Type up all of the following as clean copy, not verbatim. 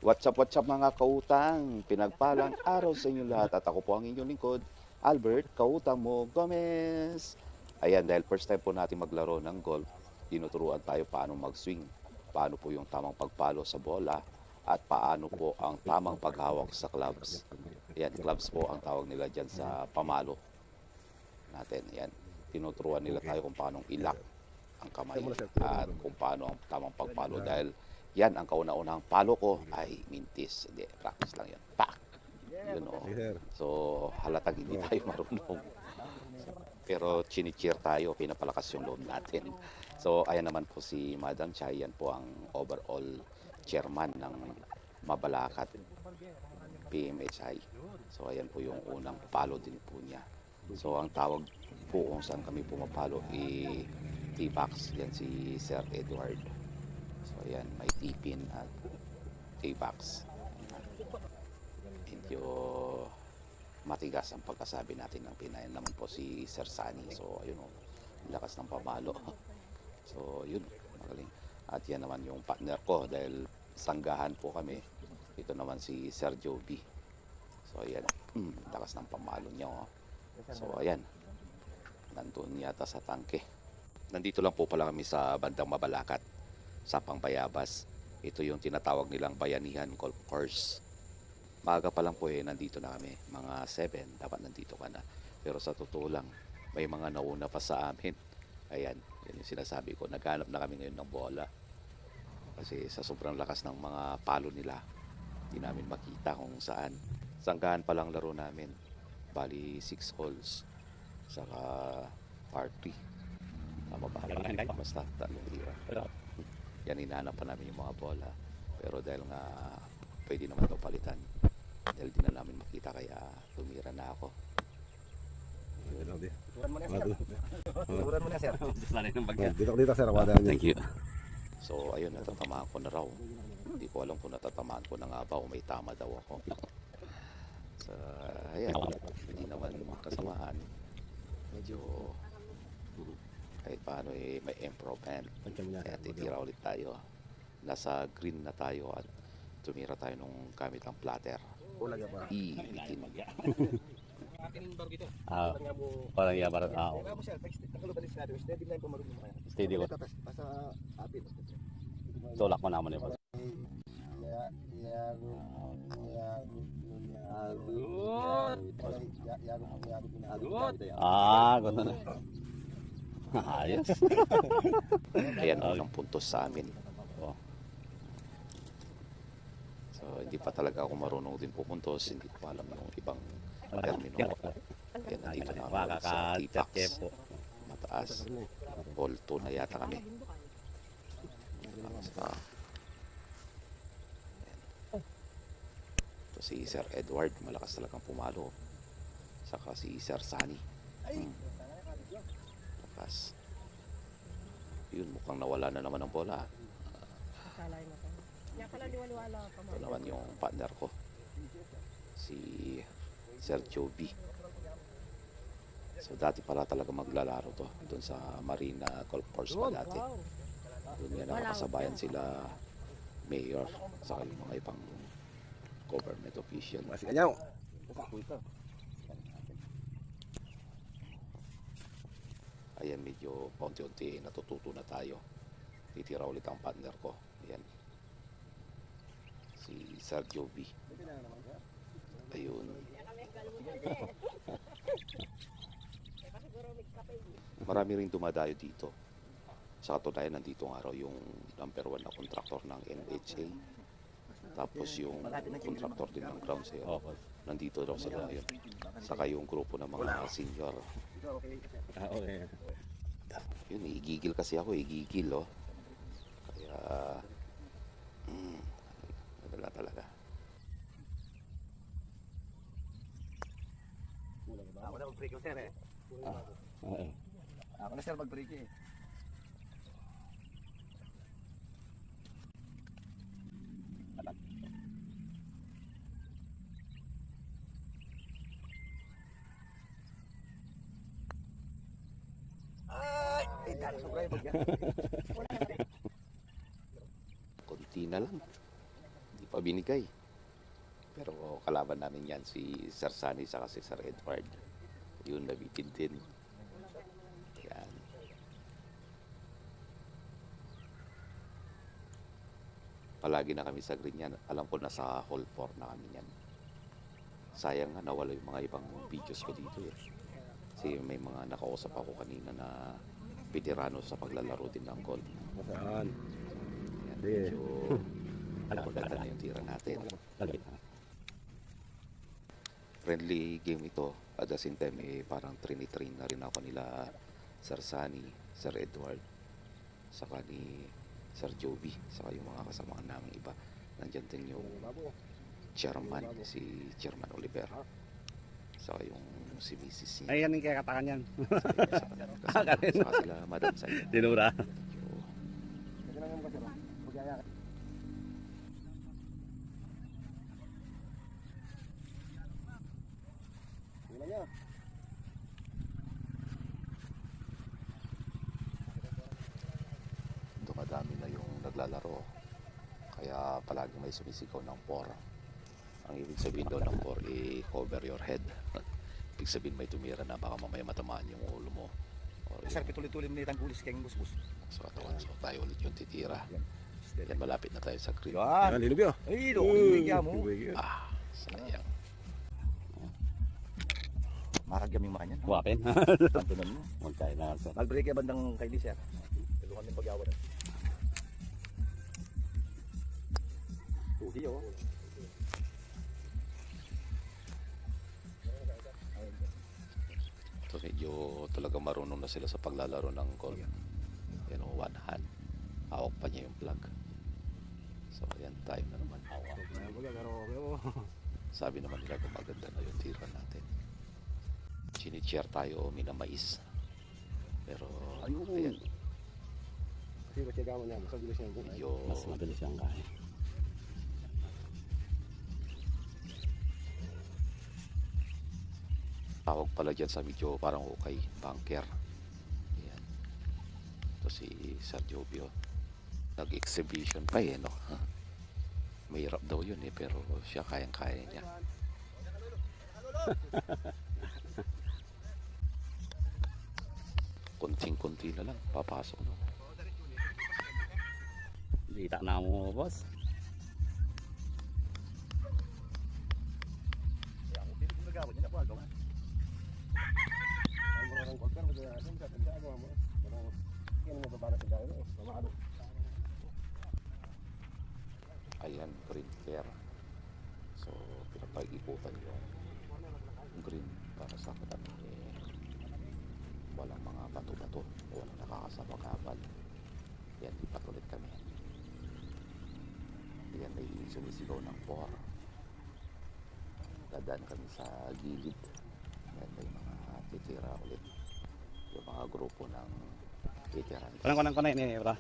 What's up mga kautang? Pinagpalang araw sa inyo lahat at ako po ang inyong lingkod, Albert Kautang Mo Gomez. Ayan, dahil first time po natin maglaro ng golf, tinuturuan tayo paano mag-swing, paano po yung tamang pagpalo sa bola, at paano po ang tamang paghawak sa clubs. Ayan, clubs po ang tawag nila dyan sa pamalo natin. Ayan, tinuturuan nila tayo kung paano ilak ang kamay at kung paano ang tamang pagpalo dahil yan ang kauna-unahang palo ko ay mintis. Hindi, practice lang yan. Pak! Yun o. So, halatag hindi tayo marunong. Pero chinicheer tayo, pinapalakas yung loob natin. So, ayan naman po si Madam Chay. Yan po ang overall chairman ng Mabalacat PMHI. So, ayan po yung unang palo din po niya. So, ang tawag po kung saan kami pumapalo T-box. Yan si Sir Edward. So, ayan, may T-pin at T-box. Medyo matigas ang pagkasabi natin ng Pinayan naman po si Sir Sunny. So, ayun o, lakas ng pamalo. So, yun, magaling. At yan naman yung partner ko dahil sanggahan po kami. Ito naman si Sir Joby. So, ayan, lakas ng pamalo niya. Oh. So, ayan, nandun yata sa tangke. Nandito lang po pala kami sa bandang Mabalacat, sa Pangbayabas. Ito yung tinatawag nilang Bayanihan Golf Course. Maaga pa lang po nandito na kami. Mga 7, dapat nandito ka na. Pero sa totoo lang, may mga nauna pa sa amin. Ayan, yun yung sinasabi ko. Naghanap na kami ngayon ng bola. Kasi sa sobrang lakas ng mga palo nila, hindi namin makita kung saan. Sanggahan pa lang laro namin. Bali 6 holes. Saka par 3. Basta talong tira. Yan, hinahanap pa namin yung mga bola. Pero dahil nga pwede naman daw palitan, dahil di na namin makita, kaya tumira na ako. Turan mo na, sir. Dito sir, Thank you. So ayun, natatamaan ko na raw. Hindi ko alam kung natatamaan ko na nga ba o may tama daw ako. So ayan, hindi naman kasamahan. Medyo kahit paano may improvement. Kaya titira ulit tayo. Nasa green na tayo at tumira tayo nung gamit ang platter. Bitin. Parang yabar. Steady ko. Tulak mo naman yun. Gano'n na. Ayos. Ayan, unang puntos sa amin. Oh. So, hindi pa talaga ako marunong din pupuntos. Hindi ko alam yung ibang termino. Ayan, nandito na ako sa T-box. Mataas. Ball 2 na yata kami. Ito si Sir Edward. Malakas talagang pumalo. Saka si Sir Sunny. Lakas. Yun, mukhang nawala na naman ang bola. Ito naman yung partner ko, si Sir Joby. So dati pala talaga maglalaro to doon sa Marina Golf Course pa dati. Doon yan nakakasabayan sila mayor sa yung mga ibang government official. Ayan, medyo paunti-unti natututo na tayo. Titira ulit ang partner ko. Ayan, si Sir Joby. Ayun. Marami rin dumadayo dito. Sa katunayan, nandito nga raw yung number 1 na kontraktor ng NHA. Tapos yung kontraktor din ng ground zero. Nandito raw sa dayo. Saka yung grupo ng mga senior. Yun, igigil kasi ako, igigil oh. Kaya madala talaga. Ako na mag-break yung sir eh. Ako na sir mag-break eh. Konti na lang. Hindi pa o binigay. Pero kalaban namin yan si Sir Sunny saka si Sir Edward. Yun, nabitin din. Yan. Palagi na kami sa green yan. Alam ko nasa hall 4 na kami yan. Sayang nga nawala yung mga ibang videos ko dito eh. Kasi may mga nakausap ako kanina na veterano sa paglalaro din ng golf. Saan? Yan, Hindi. medyo maganda na yung tira natin. Friendly game ito. At the same time, parang train na rin ako nila Sir Sunny, Sir Edward, saka ni Sir Joby, saka yung mga kasamahan namin iba. Nandiyan din yung chairman, si Chairman Oliver, saka yung si Mrs. niya. Ay, yan yung kakatakan yan. Saka sila Madam Saya. Dinura. Dumadami na yung naglalaro. Kaya palagi may sumisigaw ng 4. Ang ibig sabihin daw ng 4, cover your head. Ibig sabihin may tumira na baka mamaya matamaan yung ulo mo. Or Sir, pituloy-tuloy mo na itang gulis kayong busbus. sa katawan. So tayo ulit yung titira. Yan, malapit na tayo sa green. Yan. Yan, linog yun. Ay, lukong mo. Ah, sayang. Maragam yung mga yan. Wapin. Tantunan mo. Magkaya na sir. Mag-break yung bandang kay Lisa. Tulungan yung pag-awa na. Tuhi, oh. So medyo talaga marunong na sila sa paglalaro ng golf. Yan o, one hand. Hawak pa niya yung plug. So ayan, time na naman. Sabi naman nila gumaganda na yung tira natin. Chinichare tayo, minamais. Pero ayan, medyo Mas mabilis yung kaya. tawag pala dyan sa video parang okay, bunker. Ayan. Ito si Sir Jobio. Nag-exhibition pa eh, no? Mahirap daw yun eh, pero siya kayang-kaya niya. Kunting-kunti na lang, papasok no. Dita na mo, boss. Ayan, green fair. So, pinapag-ikutan yung green para sa katabi walang mga bato-bato, walang nakakasabang habal. Yan, lipat ulit kami. Yan, may sumisigaw ng 4. Dadaan kami sa gilid. Yan, may mga titira ulit. Yung mga grupo ng veterans. Kunang ini, bro.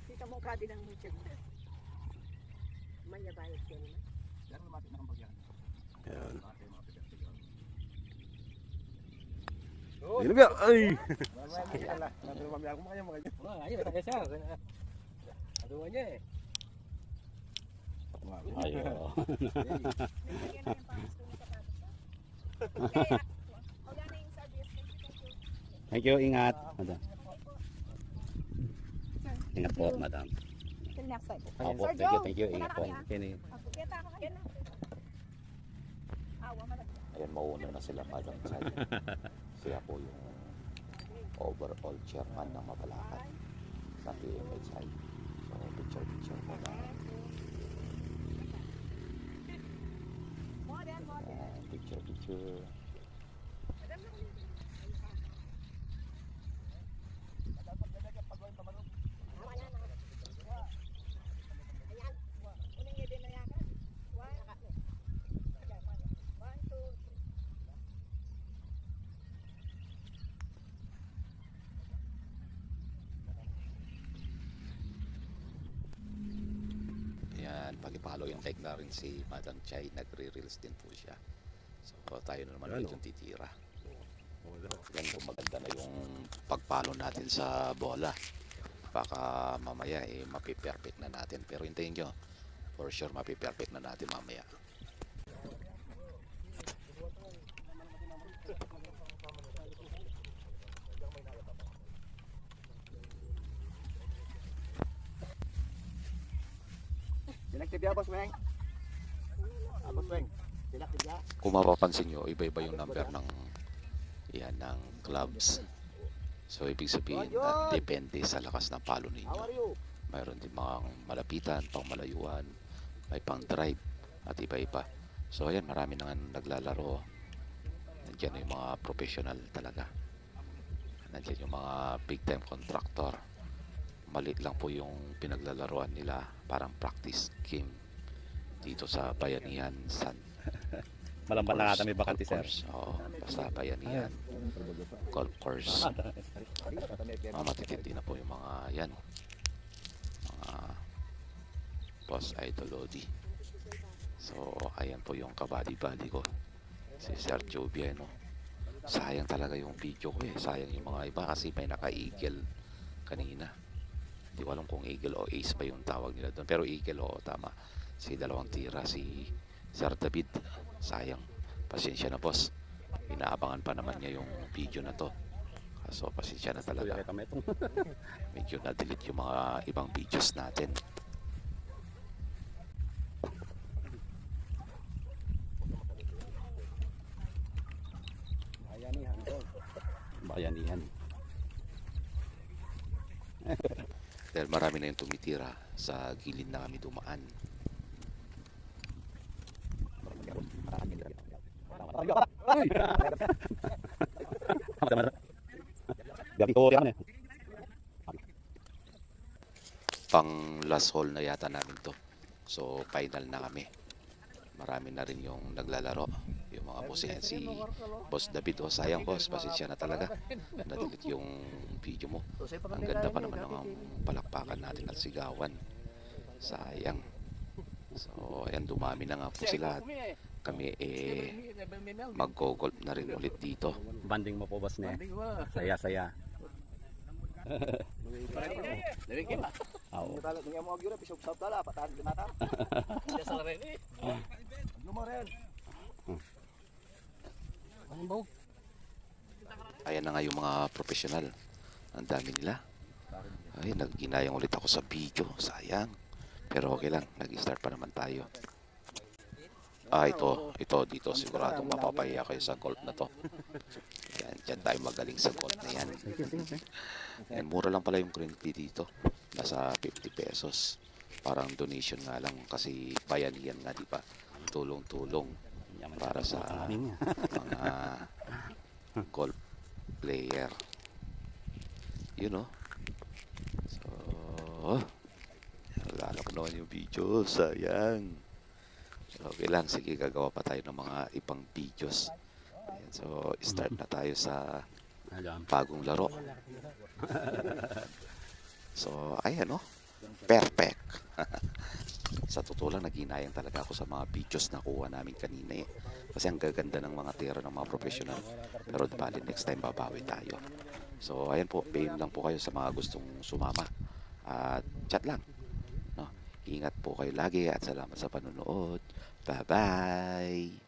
Kita mo kadi ng mutsig. Manya bayad ko naman. Yan, lumapit na kang pagyan. Yan. Linog yun. Ay! Ayo. Bigyan na yung pangas ko sa sapatos. Kaya, o na yung service. Thank you, ingat. Madam. Ingat po, madam. Till next time. Opo, Sir thank you, Joe, thank you. punta Ingat na po. kami, ha? Kini. Kita ka kayo na. Awa malaki. Ayan, mauna na sila Madam Chay. Sila po yung overall chairman ng Mabalacan sa PMHI. So, picture po na. Modern. Ayan, picture. Ayan. Unang ngipin na yakan. One, two, three. Ayan, pag-follow yung like na rin si Madam Chay. Nagre-reels din po siya. So, tayo na naman Ayan, ulit yung titira. Yan po, maganda na yung pagpalo natin sa bola. Baka mamaya mapiperfect na natin. Pero hintayin nyo, for sure mapiperfect na natin mamaya. Selective ya, Boss Weng. Boss Weng. Selective ya. Kung mapapansin nyo, iba-iba yung number ng clubs. So ibig sabihin na depende sa lakas ng palo ninyo. How are you? Mayroon din mga malapitan, pang malayuan, may pang drive at iba-iba. So ayan, marami na nga naglalaro. Nandiyan yung mga professional talaga. Nandiyan yung mga big time contractor. Maliit lang po yung pinaglalaroan nila, parang practice game dito sa Bayanihan San Malambat na ata may bakante, sir. Oo, basta Bayanihan golf course. Matitindi na po yung mga yan, mga boss idol Lodi. So ayan po yung kabady-bady ko, si Sergio Bieno. Sayang talaga yung video ko sayang yung mga iba kasi may naka-eagle kanina. Hindi ko alam kung eagle o ace pa yung tawag nila doon, pero eagle, oo, tama. Si dalawang tira, si Sir David. Sayang, pasensya na boss, inaabangan pa naman niya yung video na to. So pasensya na talaga, medyo na-delete yung mga ibang videos natin. Bayanihan. Dahil marami na yung tumitira, sa gilid na kami dumaan. Pang last hole na yata namin to. So final na kami. Marami na rin yung naglalaro. Yung mga boss yan, si Boss David. O sayang boss, pasensya na talaga. Na-delete yung video mo. Ang ganda pa naman ng palakpakan natin at sigawan. Sayang. So ayan, dumami na nga po sila. Kami mag-golf na rin ulit dito. Banding mo po, boss, ne? Saya-saya. Oo. Ayan na nga yung mga professional. Ang dami nila. Ay, nagginayang ulit ako sa video. Sayang. Pero okay lang. Nag-start pa naman tayo. Ito dito. Siguradong mapapahiya kayo sa golf na to. Yan, dyan tayo magaling sa golf na yan. Yan, mura lang pala yung green fee dito. Nasa 50 pesos. Parang donation nga lang kasi bayanihan nga, di ba? Tulong-tulong para sa mga golf player. You know? So, lalak naman yung video. Sayang. Okay lang. Sige, gagawa pa tayo ng mga ibang videos. Ayan, so, start na tayo sa bagong laro. So, ayan, no? Perfect. Sa totoo lang, naghinayang talaga ako sa mga videos na kuha namin kanina kasi ang gaganda ng mga tira ng mga professional. Pero bali, next time babawi tayo. So ayan po, PM lang po kayo sa mga gustong sumama at chat lang, no? Ingat po kayo lagi at salamat sa panonood. Bye bye.